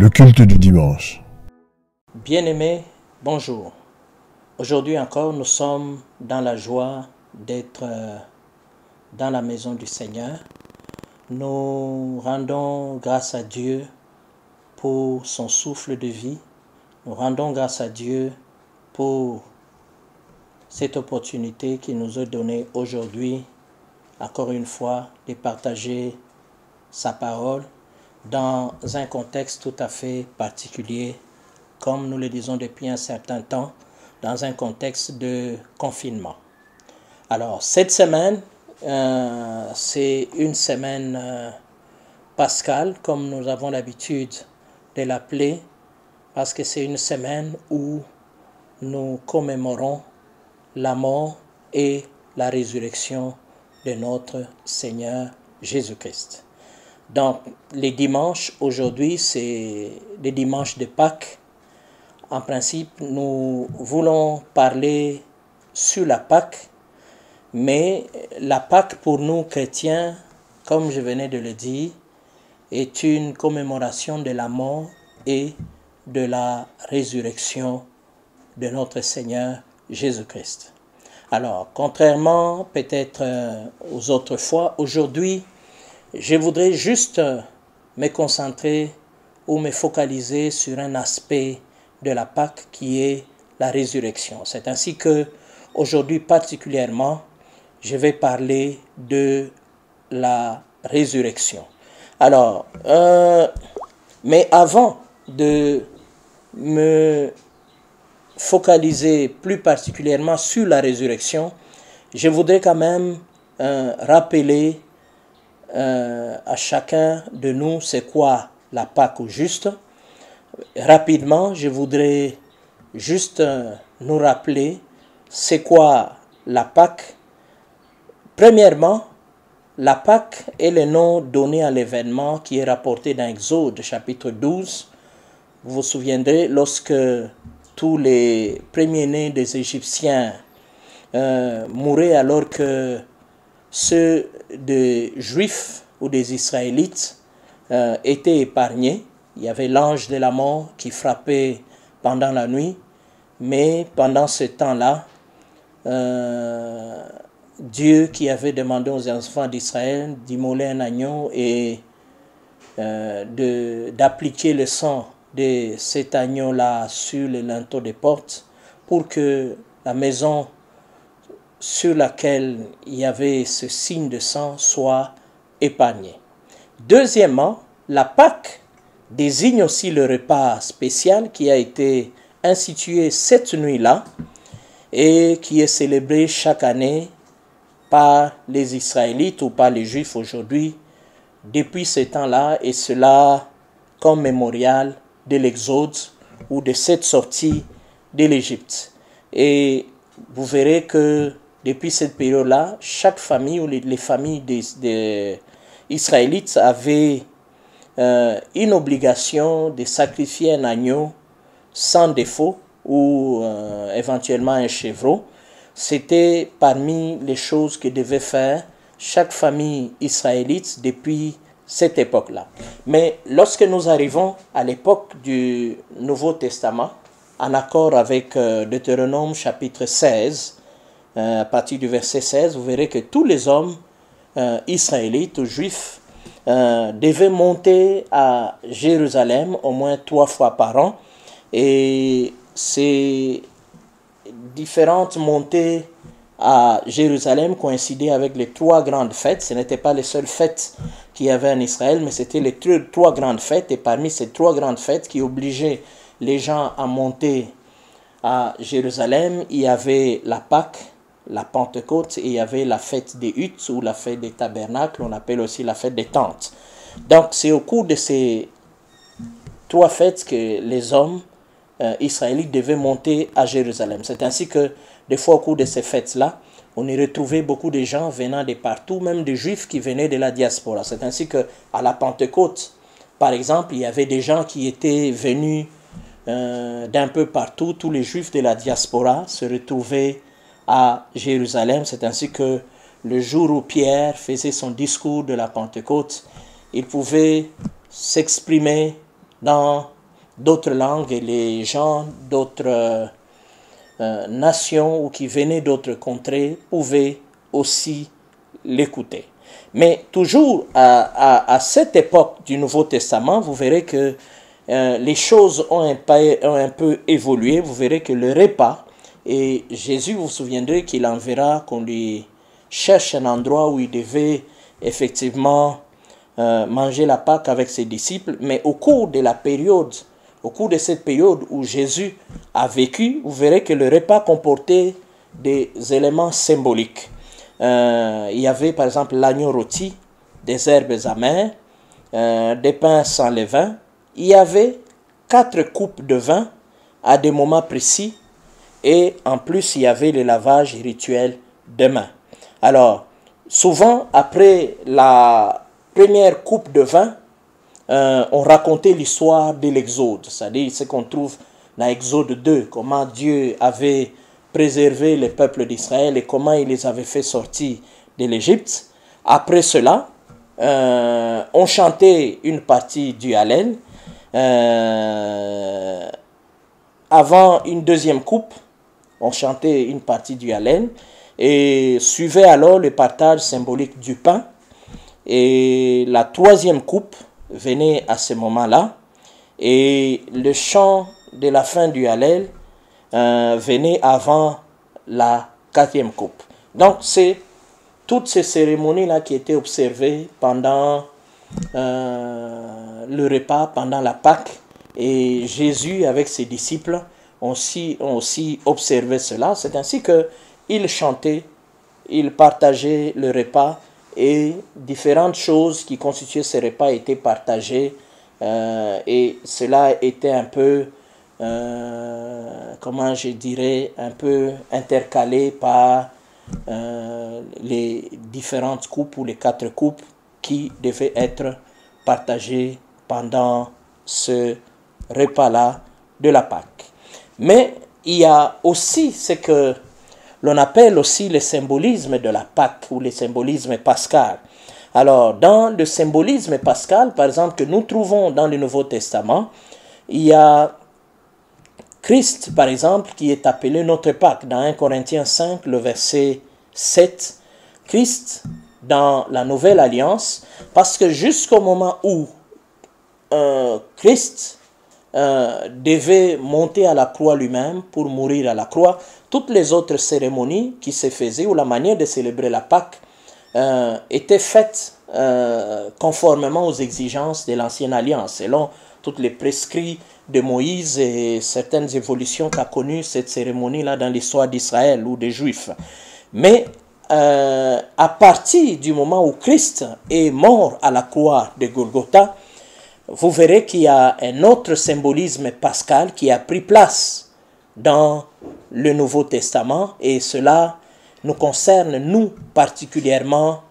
Le culte du dimanche. Bien-aimés, bonjour. Aujourd'hui encore, nous sommes dans la joie d'être dans la maison du Seigneur. Nous rendons grâce à Dieu pour son souffle de vie. Nous rendons grâce à Dieu pour cette opportunité qu'il nous a donnée aujourd'hui, encore une fois, de partager sa parole dans un contexte tout à fait particulier, comme nous le disons depuis un certain temps, dans un contexte de confinement. Alors, cette semaine, c'est une semaine pascale, comme nous avons l'habitude de l'appeler, parce que c'est une semaine où nous commémorons la mort et la résurrection de notre Seigneur Jésus-Christ. Donc, les dimanches, aujourd'hui, c'est les dimanches de Pâques. En principe, nous voulons parler sur la Pâques, mais la Pâques pour nous chrétiens, comme je venais de le dire, est une commémoration de la mort et de la résurrection de notre Seigneur Jésus-Christ. Alors, contrairement peut-être aux autres fois, aujourd'hui, je voudrais juste me concentrer ou me focaliser sur un aspect de la Pâque qui est la résurrection. C'est ainsi que aujourd'hui particulièrement, je vais parler de la résurrection. Alors, mais avant de me focaliser plus particulièrement sur la résurrection, je voudrais quand même rappeler à chacun de nous c'est quoi la Pâque au juste. Rapidement, je voudrais juste nous rappeler c'est quoi la Pâque. Premièrement, la Pâque est le nom donné à l'événement qui est rapporté dans Exode chapitre 12. Vous vous souviendrez lorsque tous les premiers-nés des Égyptiens mouraient alors que ceux des Juifs ou des Israélites étaient épargnés. Il y avait l'ange de la mort qui frappait pendant la nuit, mais pendant ce temps-là, Dieu qui avait demandé aux enfants d'Israël d'immoler un agneau et d'appliquer le sang de cet agneau-là sur le linteau des portes pour que la maison sur laquelle il y avait ce signe de sang soit épargnée. Deuxièmement, la Pâque désigne aussi le repas spécial qui a été institué cette nuit-là et qui est célébré chaque année par les Israélites ou par les Juifs aujourd'hui depuis ce temps-là, et cela comme mémorial de l'Exode ou de cette sortie de l'Égypte. Et vous verrez que depuis cette période-là, chaque famille ou les familles des Israélites avaient une obligation de sacrifier un agneau sans défaut ou éventuellement un chevreau. C'était parmi les choses que devait faire chaque famille israélite depuis cette époque-là. Mais lorsque nous arrivons à l'époque du Nouveau Testament, en accord avec Deutéronome chapitre 16, à partir du verset 16, vous verrez que tous les hommes israélites ou juifs devaient monter à Jérusalem au moins 3 fois par an. Et ces différentes montées à Jérusalem coïncidaient avec les 3 grandes fêtes. Ce n'étaient pas les seules fêtes qu'il y avait en Israël, mais c'était les 3 grandes fêtes. Et parmi ces 3 grandes fêtes qui obligeaient les gens à monter à Jérusalem, il y avait la Pâque, la Pentecôte, et il y avait la fête des huttes ou la fête des tabernacles, on appelle aussi la fête des tentes. Donc c'est au cours de ces 3 fêtes que les hommes israélites devaient monter à Jérusalem. C'est ainsi que des fois au cours de ces fêtes-là, on y retrouvait beaucoup de gens venant de partout, même des Juifs qui venaient de la diaspora. C'est ainsi qu'à la Pentecôte, par exemple, il y avait des gens qui étaient venus d'un peu partout. Tous les Juifs de la diaspora se retrouvaient à Jérusalem. C'est ainsi que le jour où Pierre faisait son discours de la Pentecôte, il pouvait s'exprimer dans d'autres langues et les gens d'autres nations ou qui venaient d'autres contrées pouvaient aussi l'écouter. Mais toujours à cette époque du Nouveau Testament, vous verrez que les choses ont un peu évolué. Vous verrez que le repas, et Jésus, vous vous souviendrez qu'il enverra qu'on lui cherche un endroit où il devait effectivement manger la Pâque avec ses disciples. Mais au cours de cette période où Jésus a vécu, vous verrez que le repas comportait des éléments symboliques. Il y avait par exemple l'agneau rôti, des herbes amères, des pains sans levain. Il y avait 4 coupes de vin à des moments précis et en plus il y avait le lavage rituel de mains. Alors, souvent après la première coupe de vin, on racontait l'histoire de l'Exode, c'est-à-dire ce qu'on trouve dans Exode 2, comment Dieu avait préservé le peuple d'Israël et comment il les avait fait sortir de l'Égypte. Après cela, on chantait une partie du Hallel. Avant une deuxième coupe, on chantait une partie du Hallel et suivait alors le partage symbolique du pain. Et la troisième coupe venait à ce moment-là et le chant de la fin du Hallel venait avant la quatrième coupe. Donc c'est toutes ces cérémonies-là qui étaient observées pendant le repas, pendant la Pâque, et Jésus avec ses disciples ont aussi observé cela. C'est ainsi qu'ils chantaient, ils partageaient le repas et différentes choses qui constituaient ce repas étaient partagées et cela était un peu, comment je dirais, un peu intercalé par les différentes coupes ou les 4 coupes qui devaient être partagées pendant ce repas-là de la Pâque. Mais il y a aussi ce que l'on appelle aussi le symbolisme de la Pâque ou le symbolisme pascal. Alors, dans le symbolisme pascal, par exemple, que nous trouvons dans le Nouveau Testament, il y a Christ, par exemple, qui est appelé notre Pâque. Dans 1 Corinthiens 5, le verset 7, Christ, dans la Nouvelle Alliance, parce que jusqu'au moment où Christ devait monter à la croix lui-même pour mourir à la croix, toutes les autres cérémonies qui se faisaient ou la manière de célébrer la Pâque étaient faites conformément aux exigences de l'Ancienne Alliance, selon toutes les prescrits de Moïse et certaines évolutions qu'a connues cette cérémonie-là dans l'histoire d'Israël ou des Juifs. Mais à partir du moment où Christ est mort à la croix de Golgotha, vous verrez qu'il y a un autre symbolisme pascal qui a pris place dans le Nouveau Testament et cela nous concerne, nous particulièrement,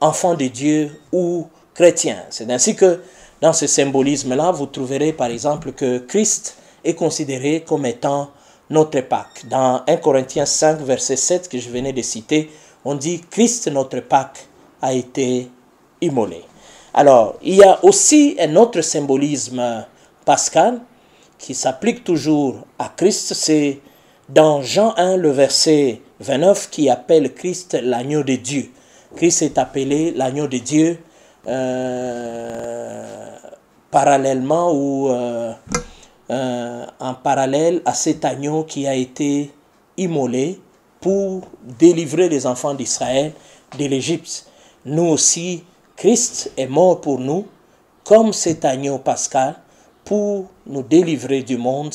enfants de Dieu ou chrétiens. C'est ainsi que dans ce symbolisme-là, vous trouverez par exemple que Christ est considéré comme étant notre Pâque. Dans 1 Corinthiens 5, verset 7 que je venais de citer, on dit « Christ, notre Pâque, a été immolé ». Alors, il y a aussi un autre symbolisme pascal qui s'applique toujours à Christ. C'est dans Jean 1, le verset 29, qui appelle Christ l'agneau de Dieu. Christ est appelé l'agneau de Dieu parallèlement ou en parallèle à cet agneau qui a été immolé pour délivrer les enfants d'Israël de l'Égypte. Nous aussi, Christ est mort pour nous comme cet agneau pascal pour nous délivrer du monde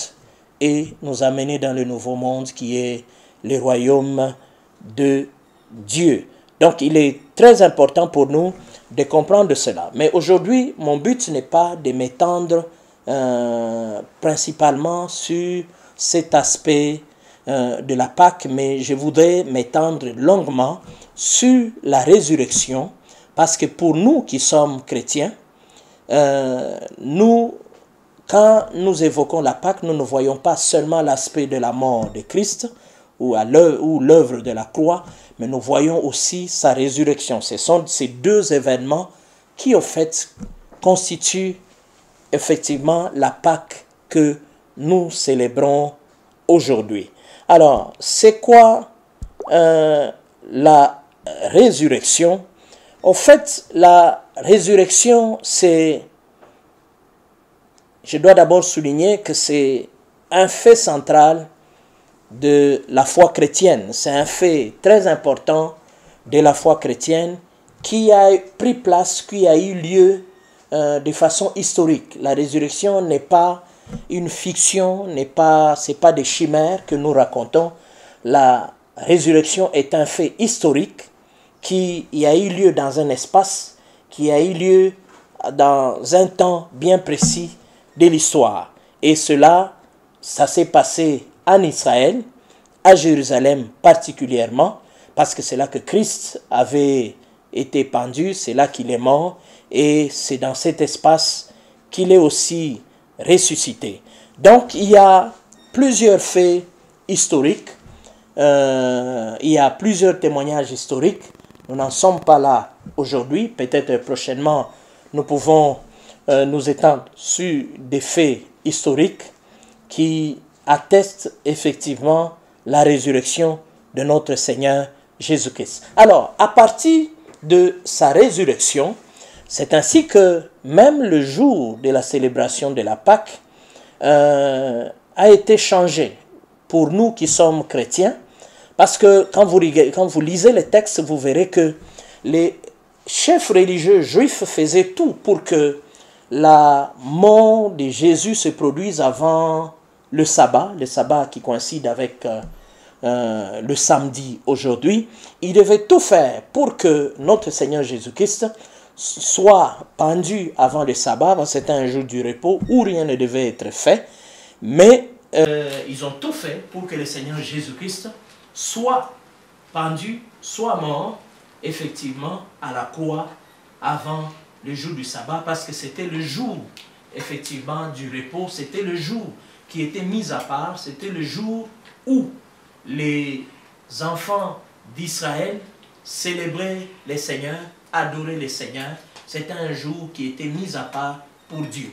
et nous amener dans le nouveau monde qui est le royaume de Dieu. Donc il est très important pour nous de comprendre cela. Mais aujourd'hui, mon but n'est pas de m'étendre principalement sur cet aspect de la Pâque, mais je voudrais m'étendre longuement sur la résurrection. Parce que pour nous qui sommes chrétiens, quand nous évoquons la Pâque, nous ne voyons pas seulement l'aspect de la mort de Christ ou l'œuvre de la croix, mais nous voyons aussi sa résurrection. Ce sont ces deux événements qui, au fait, constituent effectivement la Pâque que nous célébrons aujourd'hui. Alors, c'est quoi la résurrection? En fait, la résurrection, c'est... Je dois d'abord souligner que c'est un fait central de la foi chrétienne. C'est un fait très important de la foi chrétienne qui a pris place, qui a eu lieu de façon historique. La résurrection n'est pas une fiction, c'est pas des chimères que nous racontons. La résurrection est un fait historique qui a eu lieu dans un espace, qui a eu lieu dans un temps bien précis de l'histoire. Et cela, ça s'est passé en Israël, à Jérusalem particulièrement, parce que c'est là que Christ avait été pendu, c'est là qu'il est mort, et c'est dans cet espace qu'il est aussi ressuscité. Donc il y a plusieurs faits historiques, il y a plusieurs témoignages historiques. Nous n'en sommes pas là aujourd'hui, peut-être prochainement nous pouvons nous étendre sur des faits historiques qui attestent effectivement la résurrection de notre Seigneur Jésus-Christ. Alors, à partir de sa résurrection, c'est ainsi que même le jour de la célébration de la Pâque a été changé pour nous qui sommes chrétiens, parce que quand vous lisez les textes, vous verrez que les chefs religieux juifs faisaient tout pour que la mort de Jésus se produise avant le sabbat qui coïncide avec le samedi aujourd'hui. Ils devaient tout faire pour que notre Seigneur Jésus-Christ soit pendu avant le sabbat. C'était un jour du repos où rien ne devait être fait. Mais ils ont tout fait pour que le Seigneur Jésus-Christ soit pendu, soit mort, effectivement, à la croix avant le jour du sabbat, parce que c'était le jour, effectivement, du repos, c'était le jour qui était mis à part, c'était le jour où les enfants d'Israël célébraient les seigneurs, adoraient les seigneurs. C'était un jour qui était mis à part pour Dieu.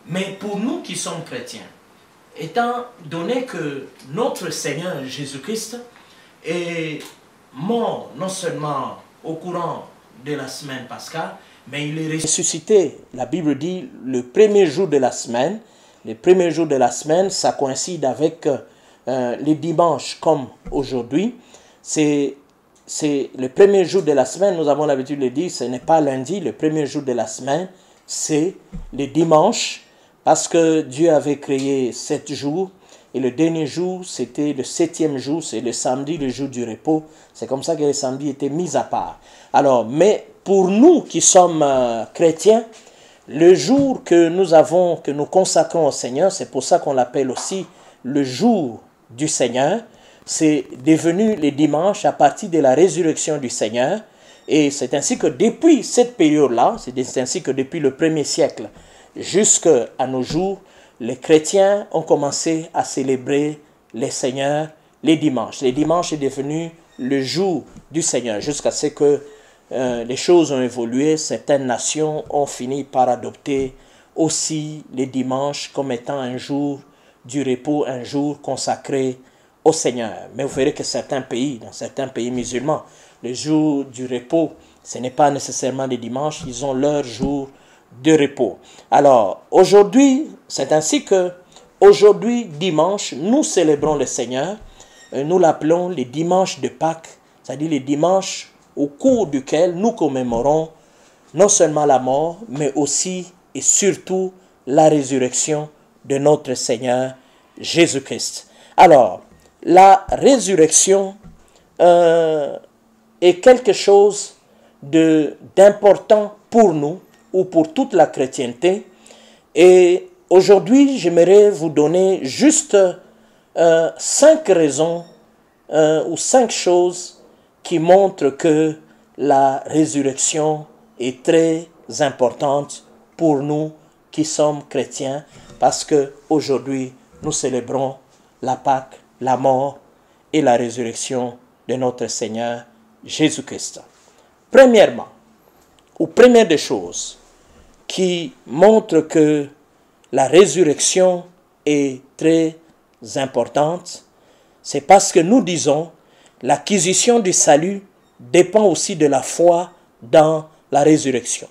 Mais pour nous qui sommes chrétiens, étant donné que notre Seigneur Jésus-Christ est mort non seulement au courant de la semaine pascale, mais il est ressuscité. La Bible dit le premier jour de la semaine. Le premier jour de la semaine, ça coïncide avec les dimanches comme aujourd'hui. C'est le premier jour de la semaine, nous avons l'habitude de dire, ce n'est pas lundi, le premier jour de la semaine, c'est le dimanche, parce que Dieu avait créé 7 jours, et le dernier jour, c'était le 7e jour, c'est le samedi, le jour du repos. C'est comme ça que le samedi était mis à part. Alors, mais pour nous qui sommes chrétiens, le jour que nous consacrons au Seigneur, c'est pour ça qu'on l'appelle aussi le jour du Seigneur. C'est devenu le dimanche à partir de la résurrection du Seigneur. Et c'est ainsi que depuis cette période-là, c'est ainsi que depuis le 1er siècle jusqu'à nos jours, les chrétiens ont commencé à célébrer les Seigneurs les dimanches. Les dimanches est devenu le jour du Seigneur jusqu'à ce que les choses ont évolué. Certaines nations ont fini par adopter aussi les dimanches comme étant un jour du repos, un jour consacré au Seigneur. Mais vous verrez que dans certains pays musulmans, le jour du repos, ce n'est pas nécessairement les dimanches, ils ont leur jour de repos. Alors, aujourd'hui, c'est ainsi que, aujourd'hui, dimanche, nous célébrons le Seigneur. Nous l'appelons les dimanches de Pâques, c'est-à-dire les dimanches au cours duquel nous commémorons non seulement la mort, mais aussi et surtout la résurrection de notre Seigneur Jésus-Christ. Alors, la résurrection est quelque chose d'important pour nous ou pour toute la chrétienté. Et aujourd'hui, j'aimerais vous donner juste 5 raisons ou 5 choses qui montrent que la résurrection est très importante pour nous qui sommes chrétiens, parce qu'aujourd'hui, nous célébrons la Pâque, la mort et la résurrection de notre Seigneur Jésus-Christ. Premièrement, ou première des choses qui montrent que la résurrection est très importante, c'est parce que nous disons l'acquisition du salut dépend aussi de la foi dans la résurrection.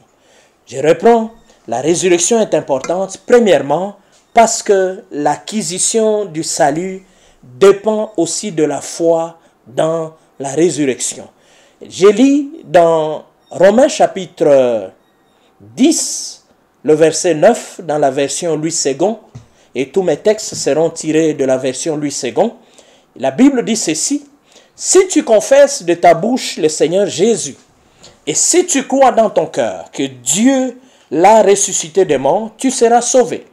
Je reprends, la résurrection est importante, premièrement, parce que l'acquisition du salut dépend aussi de la foi dans la résurrection. Je lis dans Romains chapitre 10, le verset 9, dans la version Louis II, et tous mes textes seront tirés de la version Louis II. La Bible dit ceci: « Si tu confesses de ta bouche le Seigneur Jésus, et si tu crois dans ton cœur que Dieu l'a ressuscité des morts, tu seras sauvé.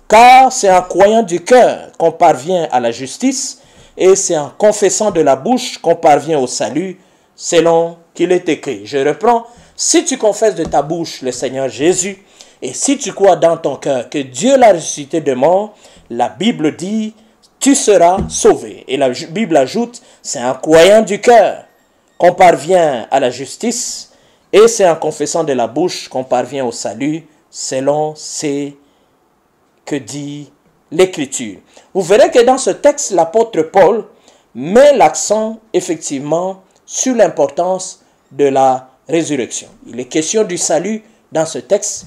Car c'est en croyant du cœur qu'on parvient à la justice, et c'est en confessant de la bouche qu'on parvient au salut, selon qu'il est écrit. » Je reprends. Si tu confesses de ta bouche le Seigneur Jésus, et si tu crois dans ton cœur que Dieu l'a ressuscité de mort, la Bible dit, tu seras sauvé. Et la Bible ajoute, c'est en croyant du cœur qu'on parvient à la justice, et c'est en confessant de la bouche qu'on parvient au salut, selon ce que dit l'Écriture. Vous verrez que dans ce texte, l'apôtre Paul met l'accent effectivement sur l'importance de la résurrection. Il est question du salut dans ce texte.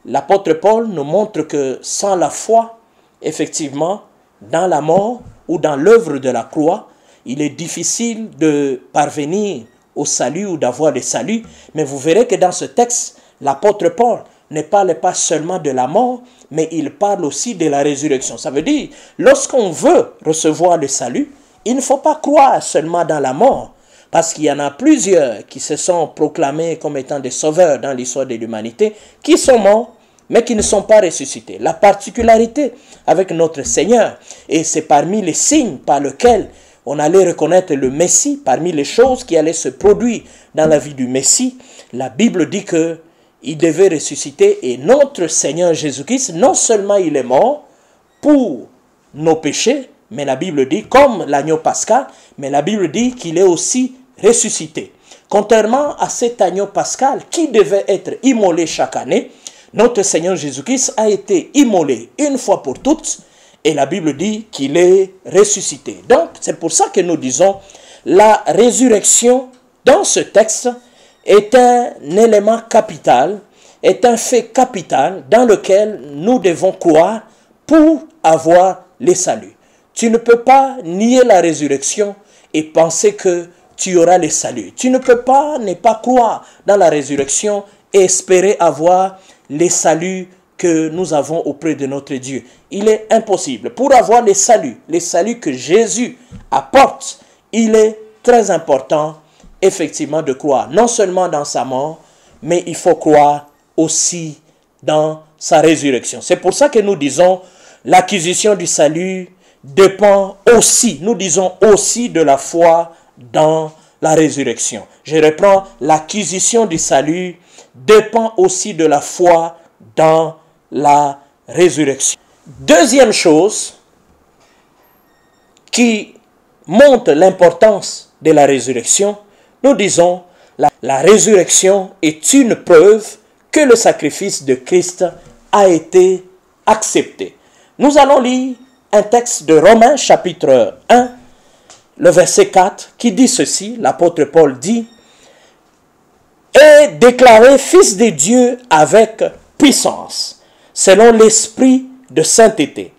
L'apôtre Paul nous montre que sans la foi, effectivement, dans la mort ou dans l'œuvre de la croix, il est difficile de parvenir au salut ou d'avoir le salut. Mais vous verrez que dans ce texte, l'apôtre Paul ne parle pas seulement de la mort, mais il parle aussi de la résurrection. Ça veut dire, lorsqu'on veut recevoir le salut, il ne faut pas croire seulement dans la mort, parce qu'il y en a plusieurs qui se sont proclamés comme étant des sauveurs dans l'histoire de l'humanité, qui sont morts, mais qui ne sont pas ressuscités. La particularité avec notre Seigneur, et c'est parmi les signes par lesquels on allait reconnaître le Messie, parmi les choses qui allaient se produire dans la vie du Messie, la Bible dit que il devait ressusciter, et notre Seigneur Jésus-Christ, non seulement il est mort pour nos péchés, mais la Bible dit, comme l'agneau pascal, mais la Bible dit qu'il est aussi ressuscité. Contrairement à cet agneau pascal qui devait être immolé chaque année, notre Seigneur Jésus-Christ a été immolé une fois pour toutes, et la Bible dit qu'il est ressuscité. Donc, c'est pour ça que nous disons, la résurrection dans ce texte est un élément capital, est un fait capital dans lequel nous devons croire pour avoir le salut. Tu ne peux pas nier la résurrection et penser que tu auras le salut. Tu ne peux pas ne pas croire dans la résurrection et espérer avoir le salut que nous avons auprès de notre Dieu. Il est impossible. Pour avoir le salut que Jésus apporte, il est très important effectivement de croire, non seulement dans sa mort, mais il faut croire aussi dans sa résurrection. C'est pour ça que nous disons, l'acquisition du salut dépend aussi, nous disons aussi de la foi dans la résurrection. Je reprends, l'acquisition du salut dépend aussi de la foi dans la résurrection. Deuxième chose qui montre l'importance de la résurrection, nous disons, la résurrection est une preuve que le sacrifice de Christ a été accepté. Nous allons lire un texte de Romains chapitre 1, le verset 4, qui dit ceci, l'apôtre Paul dit, « Et déclaré fils de Dieu avec puissance, selon l'esprit de sainteté,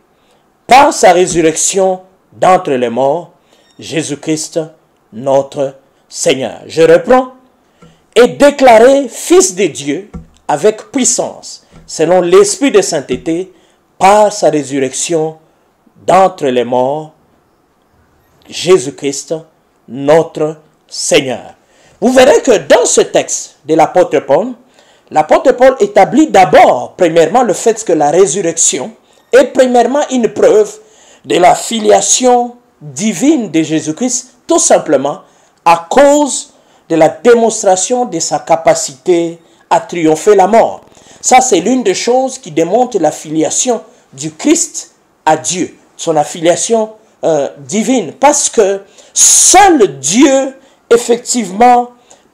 par sa résurrection d'entre les morts, Jésus-Christ, notre Seigneur. » Je reprends. « Et déclaré fils de Dieu avec puissance, selon l'esprit de sainteté, par sa résurrection d'entre les morts, Jésus-Christ, notre Seigneur. » Vous verrez que dans ce texte de l'apôtre Paul établit d'abord, premièrement, le fait que la résurrection est premièrement une preuve de la filiation divine de Jésus-Christ, tout simplement à cause de la démonstration de sa capacité à triompher la mort. Ça, c'est l'une des choses qui démontre la filiation du Christ à Dieu, son affiliation divine, parce que seul Dieu, effectivement,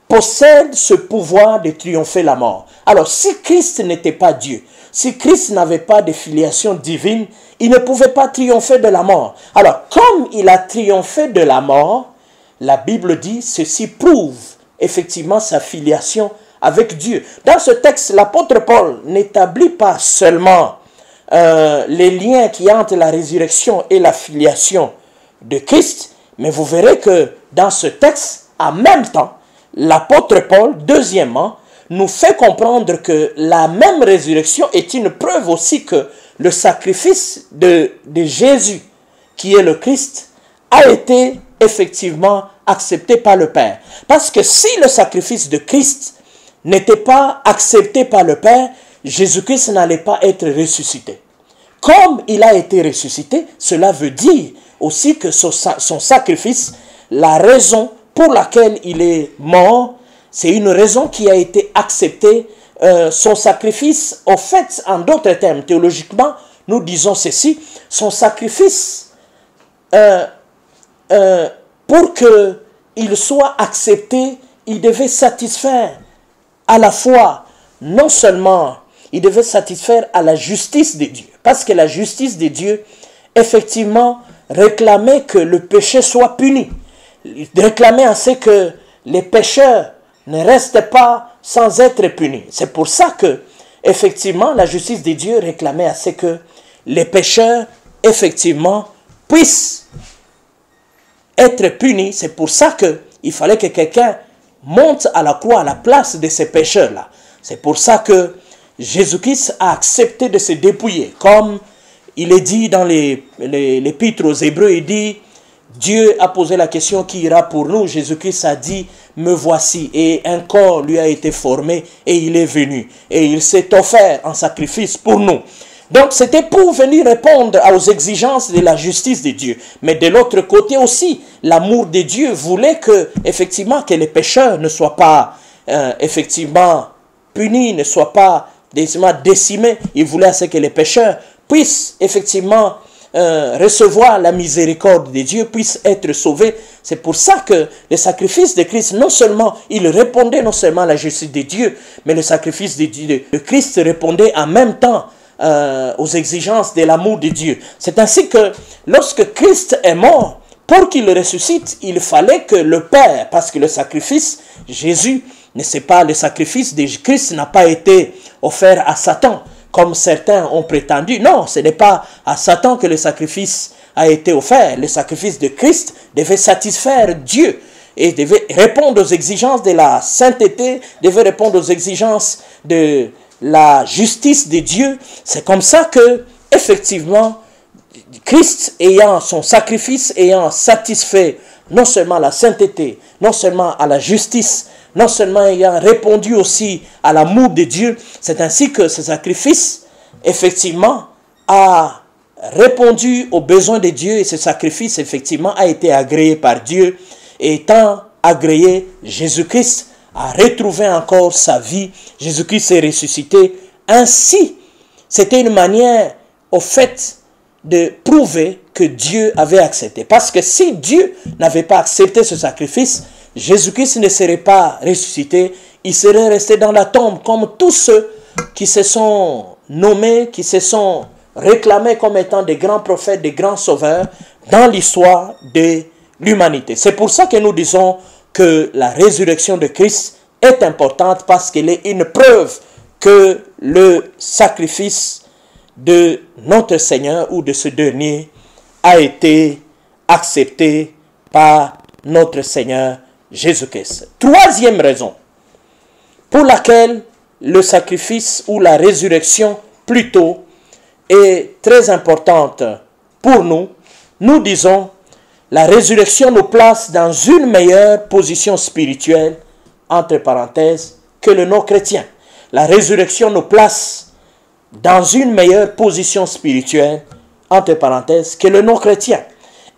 possède ce pouvoir de triompher la mort. Alors, si Christ n'était pas Dieu, si Christ n'avait pas de filiation divine, il ne pouvait pas triompher de la mort. Alors, comme il a triomphé de la mort, la Bible dit, ceci prouve effectivement sa filiation avec Dieu. Dans ce texte, l'apôtre Paul n'établit pas seulement les liens qui entre la résurrection et la filiation de Christ, mais vous verrez que dans ce texte, en même temps, l'apôtre Paul, deuxièmement, nous fait comprendre que la même résurrection est une preuve aussi que le sacrifice de Jésus, qui est le Christ, a été effectivement accepté par le Père. Parce que si le sacrifice de Christ n'était pas accepté par le Père, Jésus-Christ n'allait pas être ressuscité. Comme il a été ressuscité, cela veut dire aussi que son sacrifice, la raison pour laquelle il est mort, c'est une raison qui a été acceptée. Son sacrifice, en fait, en d'autres termes, théologiquement, nous disons ceci, son sacrifice, pour qu'il soit accepté, il devait satisfaire à la fois, non seulement, il devait satisfaire à la justice de Dieu, parce que la justice de Dieu, effectivement, réclamait que le péché soit puni, réclamait à ce que les pécheurs ne restent pas sans être punis. C'est pour ça que, effectivement, la justice de Dieu réclamait à ce que les pécheurs, effectivement, puissent être punis. C'est pour ça qu'il fallait que quelqu'un monte à la croix à la place de ces pécheurs-là. C'est pour ça que Jésus-Christ a accepté de se dépouiller. Comme il est dit dans l'épître aux Hébreux, il dit, Dieu a posé la question qui ira pour nous. Jésus-Christ a dit, me voici. Et un corps lui a été formé et il est venu. Et il s'est offert en sacrifice pour nous. Donc c'était pour venir répondre aux exigences de la justice de Dieu. Mais de l'autre côté aussi, l'amour de Dieu voulait que, effectivement, que les pécheurs ne soient pas, effectivement, punis, ne soient pas décimés. Il voulait que les pécheurs puissent, effectivement, recevoir la miséricorde de Dieu, puissent être sauvés. C'est pour ça que le sacrifice de Christ, non seulement, il répondait non seulement à la justice de Dieu, mais le sacrifice de Christ répondait en même temps aux exigences de l'amour de Dieu. C'est ainsi que lorsque Christ est mort, pour qu'il ressuscite, il fallait que le Père, parce que le sacrifice, Jésus, ne sait pas, le sacrifice de Christ n'a pas été offert à Satan, comme certains ont prétendu. Non, ce n'est pas à Satan que le sacrifice a été offert. Le sacrifice de Christ devait satisfaire Dieu et devait répondre aux exigences de la sainteté, devait répondre aux exigences de la justice de Dieu. C'est comme ça que, effectivement, Christ, ayant son sacrifice, ayant satisfait non seulement à la sainteté, non seulement à la justice, non seulement ayant répondu aussi à l'amour de Dieu, c'est ainsi que ce sacrifice, effectivement, a répondu aux besoins de Dieu, et ce sacrifice, effectivement, a été agréé par Dieu. Et étant agréé, Jésus-Christ a retrouvé encore sa vie. Jésus-Christ est ressuscité. Ainsi, c'était une manière, au fait, de prouver que Dieu avait accepté. Parce que si Dieu n'avait pas accepté ce sacrifice, Jésus-Christ ne serait pas ressuscité. Il serait resté dans la tombe, comme tous ceux qui se sont nommés, qui se sont réclamés comme étant des grands prophètes, des grands sauveurs dans l'histoire de l'humanité. C'est pour ça que nous disons que la résurrection de Christ est importante, parce qu'elle est une preuve que le sacrifice de notre Seigneur ou de ce dernier a été accepté par notre Seigneur Jésus-Christ. Troisième raison pour laquelle le sacrifice ou la résurrection plutôt est très importante pour nous, nous disons la résurrection nous place dans une meilleure position spirituelle, entre parenthèses, que le non-chrétien. La résurrection nous place dans une meilleure position spirituelle, entre parenthèses, que le non-chrétien.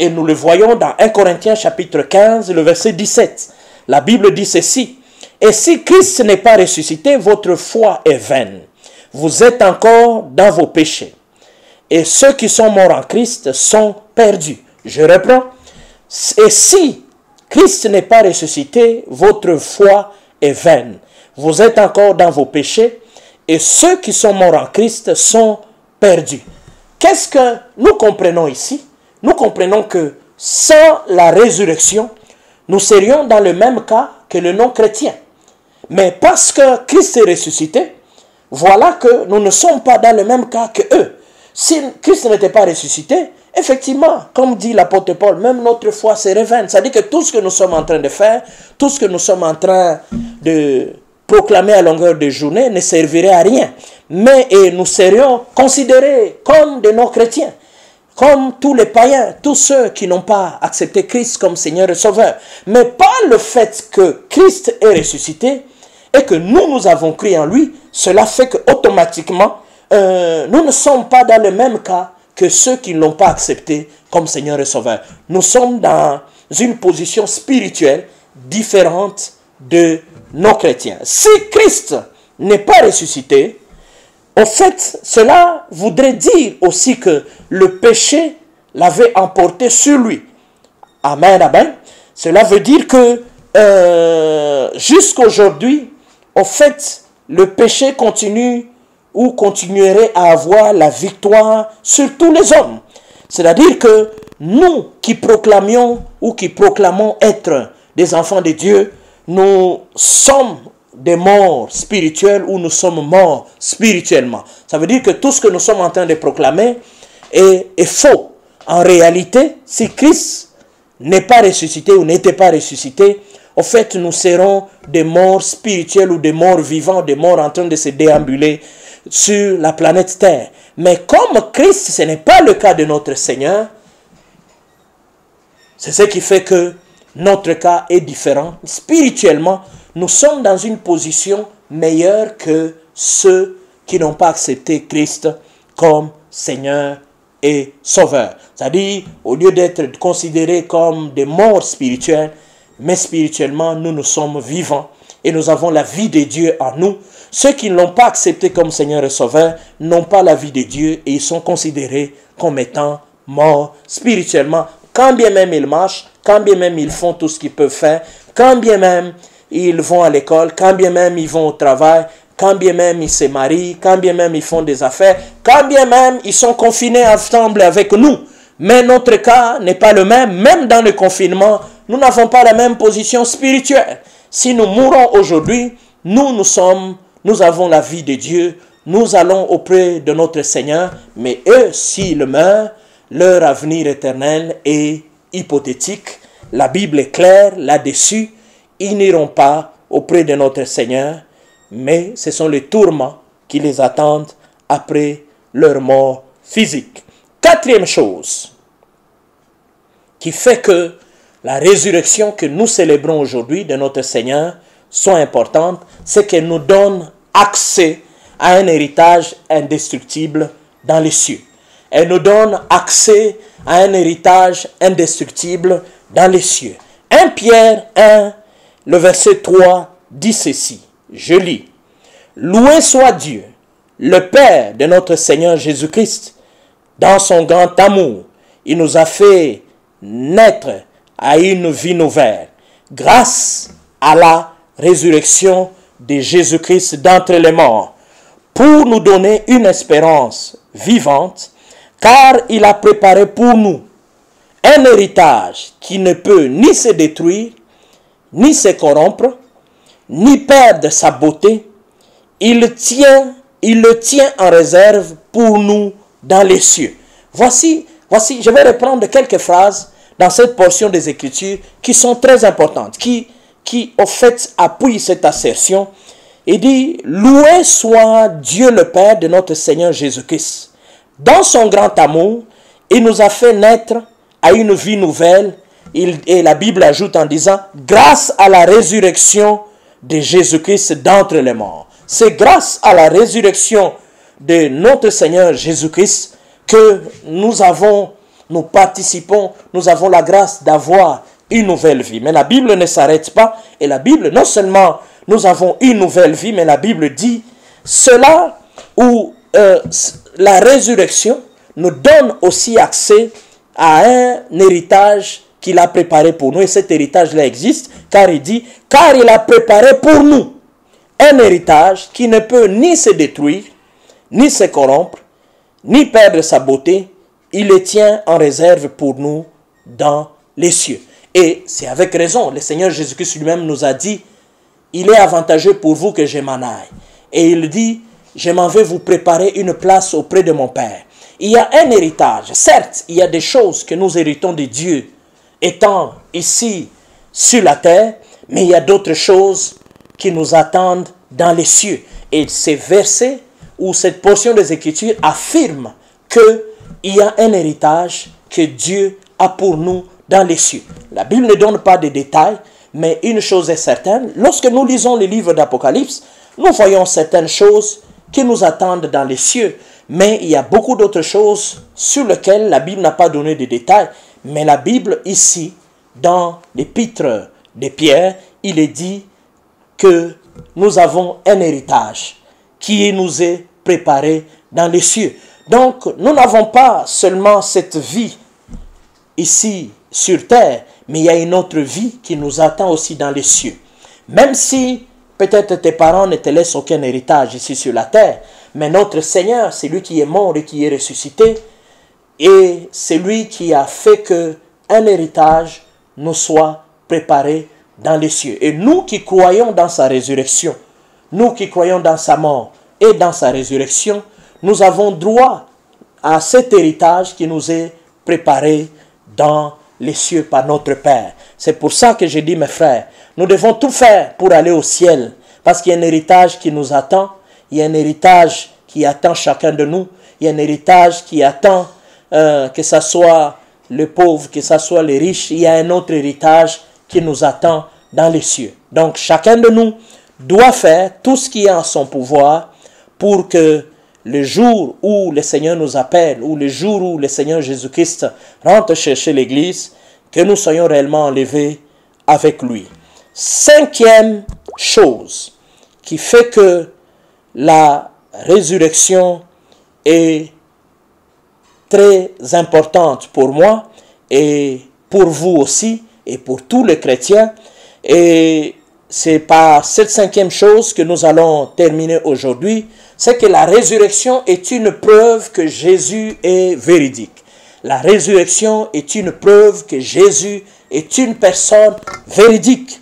Et nous le voyons dans 1 Corinthiens chapitre 15, le verset 17. La Bible dit ceci: « Et si Christ n'est pas ressuscité, votre foi est vaine. Vous êtes encore dans vos péchés. Et ceux qui sont morts en Christ sont perdus. » Je reprends. « Et si Christ n'est pas ressuscité, votre foi est vaine. Vous êtes encore dans vos péchés. et ceux qui sont morts en Christ sont perdus. Qu'est-ce que nous comprenons ici? Nous comprenons que sans la résurrection, nous serions dans le même cas que le non-chrétien. Mais parce que Christ est ressuscité, voilà que nous ne sommes pas dans le même cas que eux. Si Christ n'était pas ressuscité, effectivement, comme dit l'apôtre Paul, même notre foi serait vaine. C'est-à-dire que tout ce que nous sommes en train de faire, tout ce que nous sommes en train de proclamer à longueur de journée ne servirait à rien. Mais nous serions considérés comme des non-chrétiens, comme tous les païens, tous ceux qui n'ont pas accepté Christ comme Seigneur et Sauveur. Mais par le fait que Christ est ressuscité et que nous avons cru en lui, cela fait qu'automatiquement, nous ne sommes pas dans le même cas que ceux qui ne l'ont pas accepté comme Seigneur et Sauveur. Nous sommes dans une position spirituelle différente de nos chrétiens. Si Christ n'est pas ressuscité, en fait, cela voudrait dire aussi que le péché l'avait emporté sur lui. Amen, amen. Cela veut dire que jusqu'aujourd'hui, en fait, le péché continue ou continuerait à avoir la victoire sur tous les hommes. C'est-à-dire que nous qui proclamions ou qui proclamons être des enfants de Dieu, nous sommes des morts spirituels ou nous sommes morts spirituellement. Ça veut dire que tout ce que nous sommes en train de proclamer est faux. En réalité, si Christ n'est pas ressuscité ou n'était pas ressuscité, en fait, nous serons des morts spirituels ou des morts vivants, des morts en train de se déambuler sur la planète Terre. Mais comme Christ, ce n'est pas le cas de notre Seigneur, c'est ce qui fait que notre cas est différent. Spirituellement, nous sommes dans une position meilleure que ceux qui n'ont pas accepté Christ comme Seigneur et Sauveur. C'est-à-dire, au lieu d'être considérés comme des morts spirituels, mais spirituellement, nous sommes vivants et nous avons la vie de Dieu en nous. Ceux qui ne l'ont pas accepté comme Seigneur et Sauveur n'ont pas la vie de Dieu et ils sont considérés comme étant morts spirituellement. Quand bien même ils marchent, quand bien même ils font tout ce qu'ils peuvent faire, quand bien même ils vont à l'école, quand bien même ils vont au travail, quand bien même ils se marient, quand bien même ils font des affaires, quand bien même ils sont confinés ensemble avec nous. Mais notre cas n'est pas le même. Même dans le confinement, nous n'avons pas la même position spirituelle. Si nous mourons aujourd'hui, nous avons la vie de Dieu, nous allons auprès de notre Seigneur, mais eux, s'ils meurent, leur avenir éternel est hypothétique. La Bible est claire là-dessus. Ils n'iront pas auprès de notre Seigneur, mais ce sont les tourments qui les attendent après leur mort physique. Quatrième chose qui fait que la résurrection que nous célébrons aujourd'hui de notre Seigneur soit importante, c'est qu'elle nous donne accès à un héritage indestructible dans les cieux. Elle nous donne accès à un héritage indestructible dans les cieux. 1 Pierre 1, le verset 3 dit ceci, je lis. Loué soit Dieu, le Père de notre Seigneur Jésus-Christ. Dans son grand amour, il nous a fait naître à une vie nouvelle, grâce à la résurrection de Jésus-Christ d'entre les morts, pour nous donner une espérance vivante, car il a préparé pour nous un héritage qui ne peut ni se détruire, ni se corrompre, ni perdre sa beauté. Il le tient en réserve pour nous dans les cieux. Voici, je vais reprendre quelques phrases dans cette portion des Écritures qui sont très importantes, qui au fait appuient cette assertion. Il dit, loué soit Dieu le Père de notre Seigneur Jésus-Christ. Dans son grand amour, il nous a fait naître à une vie nouvelle. Et la Bible ajoute en disant, grâce à la résurrection de Jésus-Christ d'entre les morts. C'est grâce à la résurrection de notre Seigneur Jésus-Christ que nous participons, nous avons la grâce d'avoir une nouvelle vie. Mais la Bible ne s'arrête pas. Et la Bible, non seulement nous avons une nouvelle vie, mais la Bible dit cela où la résurrection nous donne aussi accès à un héritage qu'il a préparé pour nous. Et cet héritage-là existe car il dit, car il a préparé pour nous un héritage qui ne peut ni se détruire, ni se corrompre, ni perdre sa beauté. Il les tient en réserve pour nous dans les cieux. Et c'est avec raison, le Seigneur Jésus-Christ lui-même nous a dit, il est avantageux pour vous que je m'en aille. Et il dit, je m'en vais vous préparer une place auprès de mon Père. Il y a un héritage. Certes, il y a des choses que nous héritons de Dieu étant ici sur la terre, mais il y a d'autres choses qui nous attendent dans les cieux. Et ces versets ou cette portion des Écritures affirme qu'il y a un héritage que Dieu a pour nous dans les cieux. La Bible ne donne pas de détails, mais une chose est certaine, lorsque nous lisons les livres d'Apocalypse, nous voyons certaines choses qui nous attendent dans les cieux, mais il y a beaucoup d'autres choses sur lesquelles la Bible n'a pas donné de détails, mais la Bible ici, dans l'épître de Pierre, il est dit que nous avons un héritage qui nous est préparé dans les cieux. Donc, nous n'avons pas seulement cette vie ici sur terre, mais il y a une autre vie qui nous attend aussi dans les cieux. Même si peut-être tes parents ne te laissent aucun héritage ici sur la terre, mais notre Seigneur, c'est lui qui est mort et qui est ressuscité, et c'est lui qui a fait qu'un héritage nous soit préparé dans les cieux. Et nous qui croyons dans sa résurrection, nous qui croyons dans sa mort et dans sa résurrection, nous avons droit à cet héritage qui nous est préparé dans les cieux par notre Père. C'est pour ça que je dis, mes frères, nous devons tout faire pour aller au ciel, parce qu'il y a un héritage qui nous attend, il y a un héritage qui attend chacun de nous, il y a un héritage qui attend que ce soit le pauvre, que ce soit les riches, il y a un autre héritage qui nous attend dans les cieux. Donc chacun de nous doit faire tout ce qui est en son pouvoir pour que le jour où le Seigneur nous appelle, ou le jour où le Seigneur Jésus-Christ rentre chercher l'Église, que nous soyons réellement enlevés avec lui. Cinquième chose qui fait que la résurrection est très importante pour moi et pour vous aussi et pour tous les chrétiens. Et c'est par cette cinquième chose que nous allons terminer aujourd'hui, c'est que la résurrection est une preuve que Jésus est véridique. La résurrection est une preuve que Jésus est une personne véridique.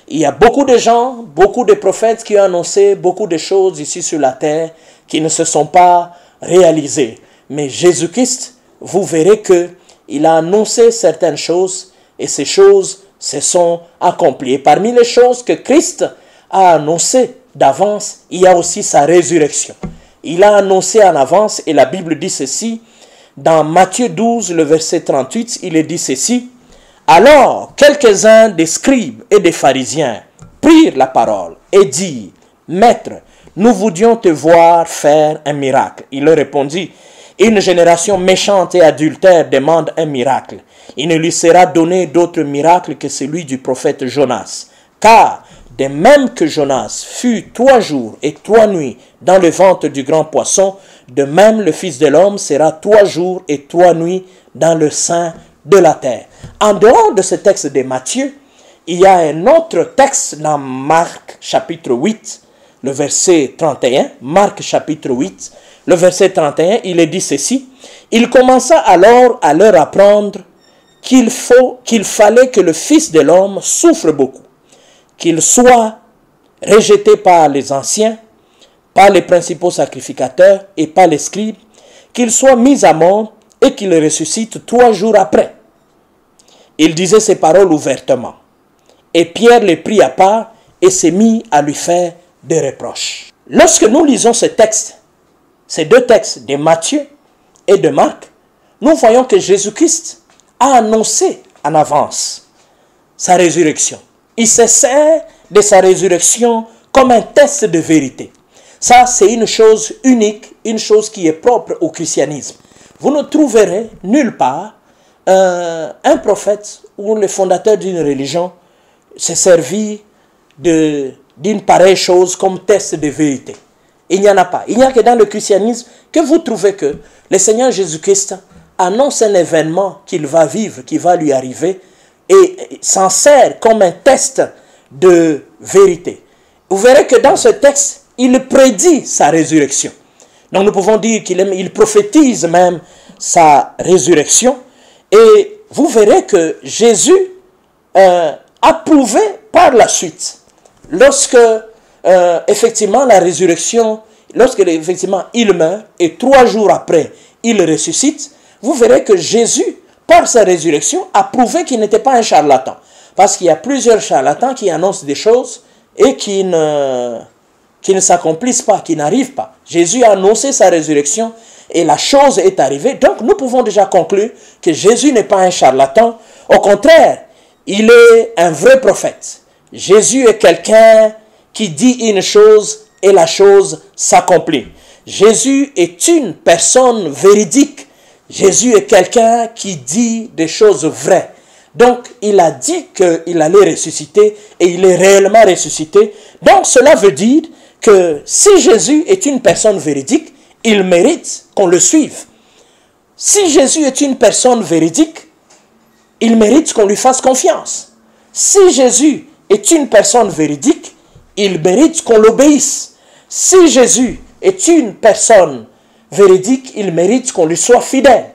Il y a beaucoup de gens, beaucoup de prophètes qui ont annoncé beaucoup de choses ici sur la terre qui ne se sont pas réalisées. Mais Jésus-Christ, vous verrez qu'il a annoncé certaines choses et ces choses se sont accomplies. Et parmi les choses que Christ a annoncées d'avance, il y a aussi sa résurrection. Il a annoncé en avance et la Bible dit ceci. Dans Matthieu 12, le verset 38, il est dit ceci. Alors, quelques-uns des scribes et des pharisiens prirent la parole et dirent, « Maître, nous voulions te voir faire un miracle. » Il leur répondit, « Une génération méchante et adultère demande un miracle. Il ne lui sera donné d'autre miracle que celui du prophète Jonas. Car, de même que Jonas fut 3 jours et 3 nuits dans le ventre du grand poisson, de même le Fils de l'homme sera 3 jours et 3 nuits dans le sein de la terre. » En dehors de ce texte de Matthieu, il y a un autre texte dans Marc chapitre 8, le verset 31. Marc chapitre 8, le verset 31, il est dit ceci. « Il commença alors à leur apprendre qu'il fallait que le Fils de l'homme souffre beaucoup, qu'il soit rejeté par les anciens, par les principaux sacrificateurs et par les scribes, qu'il soit mis à mort et qu'il ressuscite 3 jours après. » Il disait ces paroles ouvertement. Et Pierre les prit à part et s'est mis à lui faire des reproches. Lorsque nous lisons ces textes, ces 2 textes de Matthieu et de Marc, nous voyons que Jésus-Christ a annoncé en avance sa résurrection. Il se sert de sa résurrection comme un test de vérité. Ça, c'est une chose unique, une chose qui est propre au christianisme. Vous ne trouverez nulle part un prophète ou le fondateur d'une religion s'est servi d'une pareille chose comme test de vérité. Il n'y en a pas. Il n'y a que dans le christianisme que vous trouvez que le Seigneur Jésus-Christ annonce un événement qu'il va vivre, qui va lui arriver, et s'en sert comme un test de vérité. vous verrez que dans ce texte, il prédit sa résurrection. Donc nous pouvons dire qu'il prophétise même sa résurrection. Et vous verrez que Jésus a prouvé par la suite, lorsque effectivement la résurrection, lorsque effectivement il meurt et 3 jours après il ressuscite, vous verrez que Jésus, par sa résurrection, a prouvé qu'il n'était pas un charlatan. Parce qu'il y a plusieurs charlatans qui annoncent des choses et qui ne s'accomplissent pas, qui n'arrivent pas. Jésus a annoncé sa résurrection et la chose est arrivée. Donc nous pouvons déjà conclure que Jésus n'est pas un charlatan. Au contraire, il est un vrai prophète. Jésus est quelqu'un qui dit une chose et la chose s'accomplit. Jésus est une personne véridique. Jésus est quelqu'un qui dit des choses vraies. Donc, il a dit qu'il allait ressusciter et il est réellement ressuscité. Donc, cela veut dire que si Jésus est une personne véridique, il mérite qu'on le suive. Si Jésus est une personne véridique, il mérite qu'on lui fasse confiance. Si Jésus est une personne véridique, il mérite qu'on l'obéisse. Si Jésus est une personne véridique, il mérite qu'on lui soit fidèle.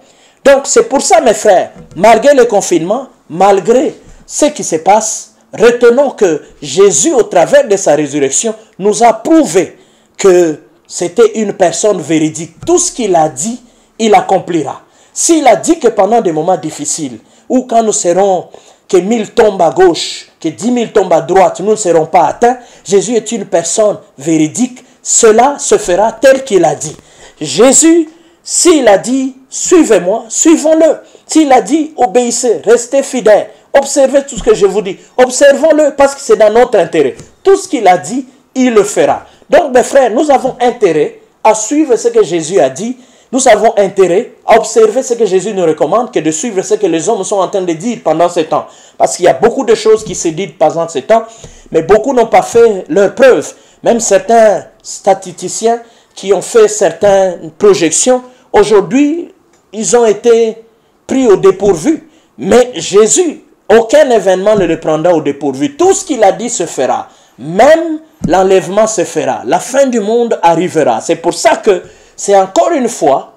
Donc c'est pour ça, mes frères, malgré le confinement, malgré ce qui se passe, retenons que Jésus, au travers de sa résurrection, nous a prouvé que c'était une personne véridique. Tout ce qu'il a dit, il accomplira. S'il a dit que pendant des moments difficiles, ou quand nous serons, que 1000 tombent à gauche, que 10 000 tombent à droite, nous ne serons pas atteints, Jésus est une personne véridique. Cela se fera tel qu'il a dit. Jésus, s'il a dit, suivez-moi, suivons-le. S'il a dit, obéissez, restez fidèles, observez tout ce que je vous dis. Observons-le parce que c'est dans notre intérêt. Tout ce qu'il a dit, il le fera. Donc, mes frères, nous avons intérêt à suivre ce que Jésus a dit. Nous avons intérêt à observer ce que Jésus nous recommande que de suivre ce que les hommes sont en train de dire pendant ce temps. Parce qu'il y a beaucoup de choses qui se disent pendant ce temps, mais beaucoup n'ont pas fait leurs preuves. Même certains statisticiens qui ont fait certaines projections, aujourd'hui, ils ont été pris au dépourvu. Mais Jésus, aucun événement ne le prendra au dépourvu. Tout ce qu'il a dit se fera. Même l'enlèvement se fera. La fin du monde arrivera. C'est pour ça que c'est encore une fois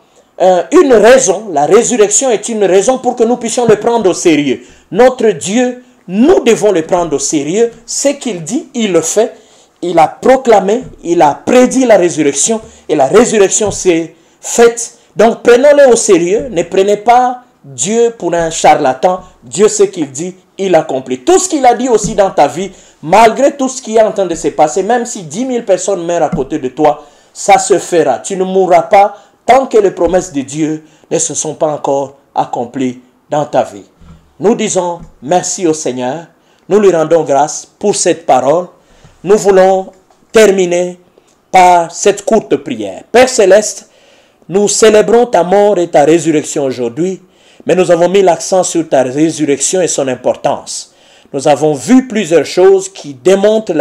une raison. La résurrection est une raison pour que nous puissions le prendre au sérieux. Notre Dieu, nous devons le prendre au sérieux. Ce qu'il dit, il le fait. Il a proclamé, il a prédit la résurrection et la résurrection s'est faite. Donc prenons-le au sérieux, ne prenez pas Dieu pour un charlatan. Dieu ce qu'il dit, il accomplit. Tout ce qu'il a dit aussi dans ta vie, malgré tout ce qui est en train de se passer, même si 10 000 personnes meurent à côté de toi, ça se fera. Tu ne mourras pas tant que les promesses de Dieu ne se sont pas encore accomplies dans ta vie. Nous disons merci au Seigneur, nous lui rendons grâce pour cette parole. Nous voulons terminer par cette courte prière. Père Céleste, nous célébrons ta mort et ta résurrection aujourd'hui, mais nous avons mis l'accent sur ta résurrection et son importance. Nous avons vu plusieurs choses qui démontrent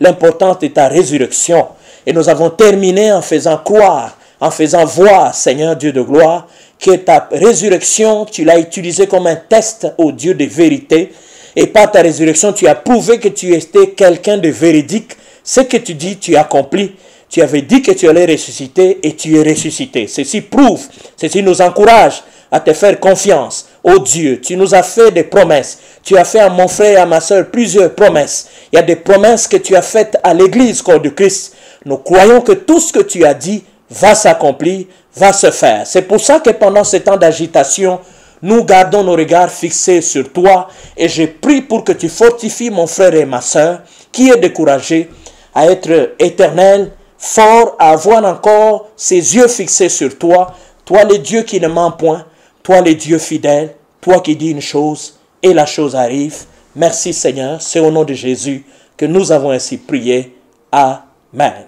l'importance de ta résurrection. Et nous avons terminé en faisant croire, en faisant voir, Seigneur Dieu de gloire, que ta résurrection, tu l'as utilisée comme un test au Dieu de vérité. Et par ta résurrection, tu as prouvé que tu étais quelqu'un de véridique. Ce que tu dis, tu accomplis. Tu avais dit que tu allais ressusciter et tu es ressuscité. Ceci prouve, ceci nous encourage à te faire confiance. Oh Dieu, tu nous as fait des promesses. Tu as fait à mon frère et à ma soeur plusieurs promesses. Il y a des promesses que tu as faites à l'église corps de Christ. Nous croyons que tout ce que tu as dit va s'accomplir, va se faire. C'est pour ça que pendant ce temps d'agitation, nous gardons nos regards fixés sur toi et je prie pour que tu fortifies mon frère et ma soeur qui est découragé à être éternel, fort, à avoir encore ses yeux fixés sur toi. Toi le Dieu qui ne ment point, toi le Dieu fidèle, toi qui dis une chose et la chose arrive. Merci Seigneur, c'est au nom de Jésus que nous avons ainsi prié. Amen.